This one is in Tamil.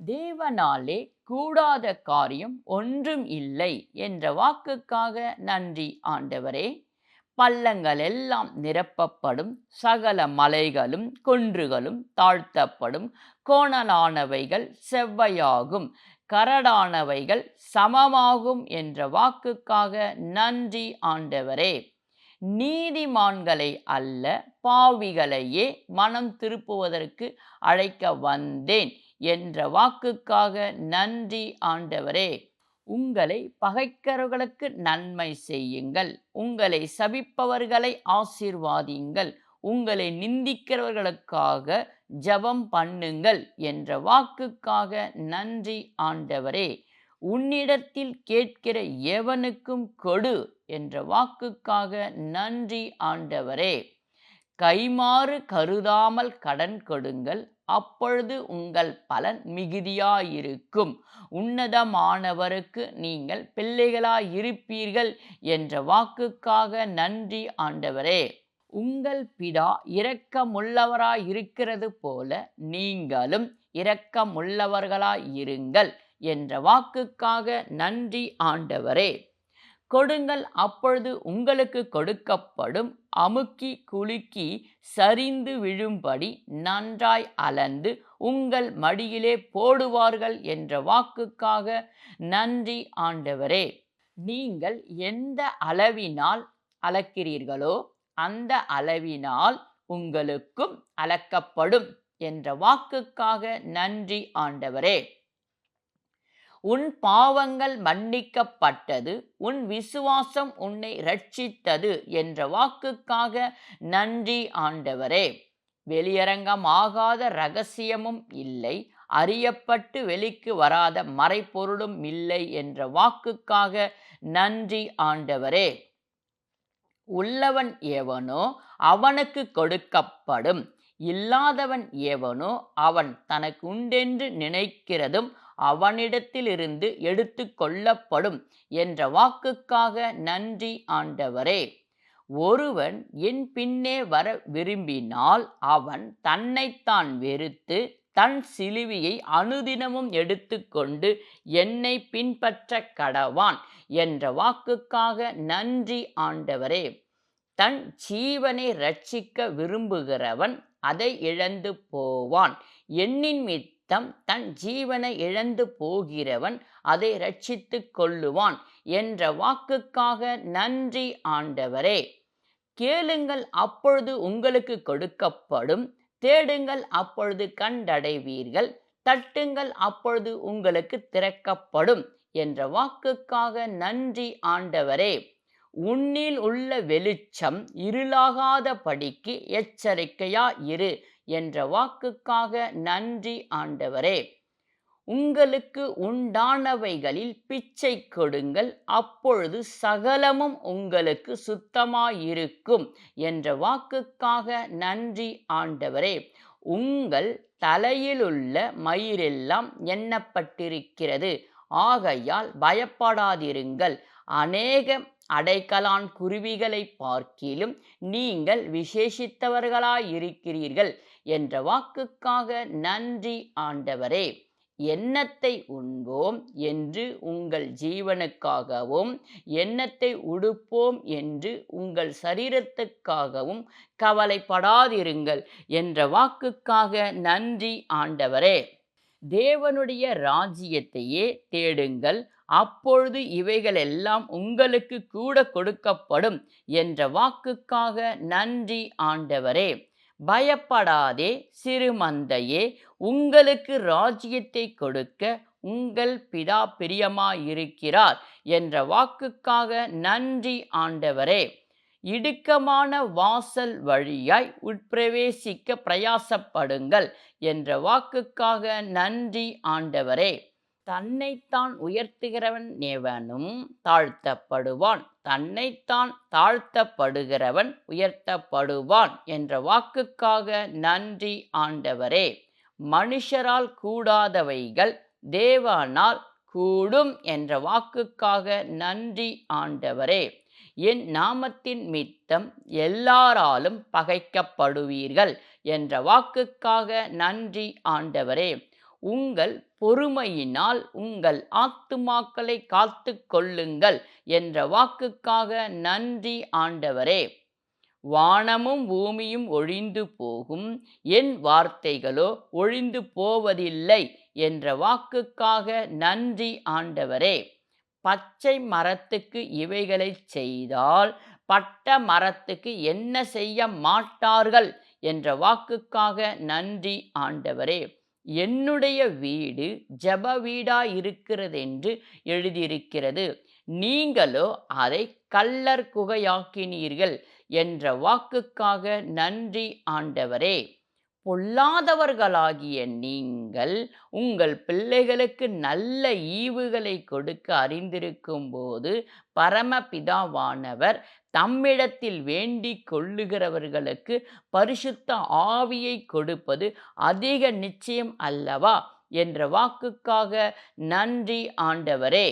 தேவனாலே கூடாத காரியம் ஒன்றும் இல்லை என்ற வாக்குக்காக நன்றி ஆண்டவரே. பள்ளங்கள் எல்லாம் நிரப்பப்படும், சகல மலைகளும் குன்றுகளும் தாழ்த்தப்படும், கோணலானவைகள் செவ்வையாகும், கரடானவைகள் சமமாகும் என்ற வாக்குக்காக நன்றி ஆண்டவரே. நீதிமான்களை அல்ல பாவிகளையே மனம் திருப்புவதற்கு அழைக்க வந்தேன் என்ற வாக்குக்காக நன்றி ஆண்டவரே. உங்களை பகைக்கிறவர்களுக்கு நன்மை செய்யுங்கள், உங்களை சபிப்பவர்களை ஆசீர்வாதியுங்கள், உங்களை நிந்திக்கிறவர்களுக்காக ஜெபம் பண்ணுங்கள் என்ற வாக்குக்காக நன்றி ஆண்டவரே. உன்னிடத்தில் கேட்கிற எவனுக்கும் கொடு என்ற வாக்குக்காக நன்றி ஆண்டவரே. கைமாறு கருதாமல் கடன் கொடுங்கள், அப்பொழுது உங்கள் பலன் மிகுதியாயிருக்கும், உன்னதமானவருக்கு நீங்கள் பிள்ளைகளாயிருப்பீர்கள் என்ற வாக்குக்காக நன்றி ஆண்டவரே. உங்கள் பிதா இரக்கமுள்ளவராயிருக்கிறது போல நீங்களும் இரக்கமுள்ளவர்களாயிருங்கள் என்ற வாக்குக்காக நன்றி ஆண்டவரே. கொடுங்கள், அப்பொழுது உங்களுக்கு கொடுக்கப்படும், அமுக்கி குலுக்கி சரிந்து விழும்படி நன்றாய் அளந்து உங்கள் மடியிலே போடுவார்கள் என்ற வாக்குக்காக நன்றி ஆண்டவரே. நீங்கள் எந்த அளவினால் அளக்கிறீர்களோ அந்த அளவினால் உங்களுக்கும் அளக்கப்படும் என்ற வாக்குக்காக நன்றி ஆண்டவரே. உன் பாவங்கள் மன்னிக்கப்பட்டது, உன் விசுவாசம் உன்னை இரட்சித்தது என்ற வாக்குக்காக நன்றி ஆண்டவரே. வெளியரங்கமாகாத இரகசியமும் இல்லை, அறியப்பட்டு வெளிக்கு வராத மறைபொருளும் இல்லை என்ற வாக்குக்காக நன்றி ஆண்டவரே. உள்ளவன் எவனோ அவனுக்கு கொடுக்கப்படும், இல்லாதவன் எவனோ அவன் தனக்கு உண்டென்று நினைக்கிறதும் அவனிடத்திலிருந்து எடுத்து கொள்ளப்படும் என்ற வாக்குக்காக நன்றி ஆண்டவரே. ஒருவன் என் பின்னே வர விரும்பினால் அவன் தன்னைத்தான் வெறுத்து தன் சிலுவையை அனுதினமும் எடுத்துக்கொண்டு என்னை பின்பற்ற கடவான் என்ற வாக்குக்காக நன்றி ஆண்டவரே. தன் ஜீவனை இரட்சிக்க விரும்புகிறவன் அதை இழந்து போவான், என்னிமித்தம் தன் ஜீவனை இழந்து போகிறவன் அதை இரட்சித்து கொள்ளுவான் என்ற வாக்குக்காக நன்றி ஆண்டவரே. கேளுங்கள், அப்பொழுது உங்களுக்கு கொடுக்கப்படும், தேடுங்கள், அப்பொழுது கண்டடைவீர்கள், தட்டுங்கள், அப்பொழுது உங்களுக்கு திறக்கப்படும் என்ற வாக்குக்காக நன்றி ஆண்டவரே. உன்னில் உள்ள வெளிச்சம் இருளாகாத படிக்கு எச்சரிக்கையா இரு என்ற வாக்குக்காக நன்றி ஆண்டவரே. உங்களுக்கு உண்டானவைகளில் பிச்சை கொடுங்கள், அப்பொழுது சகலமும் உங்களுக்கு சுத்தமாயிருக்கும் என்ற வாக்குக்காக நன்றி ஆண்டவரே. உங்கள் தலையிலுள்ள மயிரெல்லாம் எண்ணப்பட்டிருக்கிறது, ஆகையால் பயப்படாதிருங்கள். அநேக அடைக்கலான் குருவிகளை பார்க்கிலும் நீங்கள் விசேஷித்தவர்களாயிருக்கிறீர்கள் என்ற வாக்குக்காக நன்றி ஆண்டவரே. எண்ணத்தை உண்போம் என்று உங்கள் ஜீவனுக்காகவும் எண்ணத்தை உடுப்போம் என்று உங்கள் சரீரத்துக்காகவும் கவலைப்படாதிருங்கள் என்ற வாக்குக்காக நன்றி ஆண்டவரே. தேவனுடைய ராஜ்யத்தையே தேடுங்கள், அப்பொழுது இவைகளெல்லாம் உங்களுக்கு கூட கொடுக்கப்படும் என்ற வாக்குக்காக நன்றி ஆண்டவரே. பயப்படாதே சிறுமந்தையே, உங்களுக்கு ராஜ்யத்தை கொடுக்க உங்கள் பிதா பிரியமாயிருக்கிறார் என்ற வாக்குக்காக நன்றி ஆண்டவரே. இடுக்கமான வாசல் வழியாய் உட்பிரவேசிக்க பிரயாசப்படுங்கள் என்ற வாக்குக்காக நன்றி ஆண்டவரே. தன்னைத்தான் உயர்த்துகிறவன் எவனும் தாழ்த்தப்படுவான், தன்னைத்தான் தாழ்த்தப்படுகிறவன் உயர்த்தப்படுவான் என்ற வாக்குக்காக நன்றி ஆண்டவரே. மனுஷரால் கூடாதவைகள் தேவனால் கூடும் என்ற வாக்குக்காக நன்றி ஆண்டவரே. என் நாமத்தின் மித்தம் எல்லாராலும் பகைக்கப்படுவீர்கள் என்ற வாக்குக்காக நன்றி ஆண்டவரே. உங்கள் பொறுமையினால் உங்கள் ஆத்துமாக்களை காத்து கொள்ளுங்கள் என்ற வாக்குக்காக நன்றி ஆண்டவரே. வானமும் பூமியும் ஒழிந்து போகும், என் வார்த்தைகளோ ஒழிந்து போவதில்லை என்ற வாக்குக்காக நன்றி ஆண்டவரே. பச்சை மரத்துக்கு இவைகளைச் செய்தால் பட்ட மரத்துக்கு என்ன செய்ய மாட்டார்கள் என்ற வாக்குக்காக நன்றி ஆண்டவரே. என்னுடைய வீடு ஜெப வீடாயிருக்கிறதென்று எழுதியிருக்கிறது, நீங்களோ அதை கள்ளர் குகையாக்கினீர்கள் என்ற வாக்குக்காக நன்றி ஆண்டவரே. பொல்லாதவர்களாகிய நீங்கள் உங்கள் பிள்ளைகளுக்கு நல்ல ஈவுகளை கொடுக்க அறிந்திருக்கும் போது பரமபிதாவானவர் தம்மிடத்தில் வேண்டிக் கொள்ளுகிறவர்களுக்கு பரிசுத்த ஆவியை கொடுப்பது அதிக நிச்சயம் அல்லவா என்ற வாக்குக்காக நன்றி ஆண்டவரே.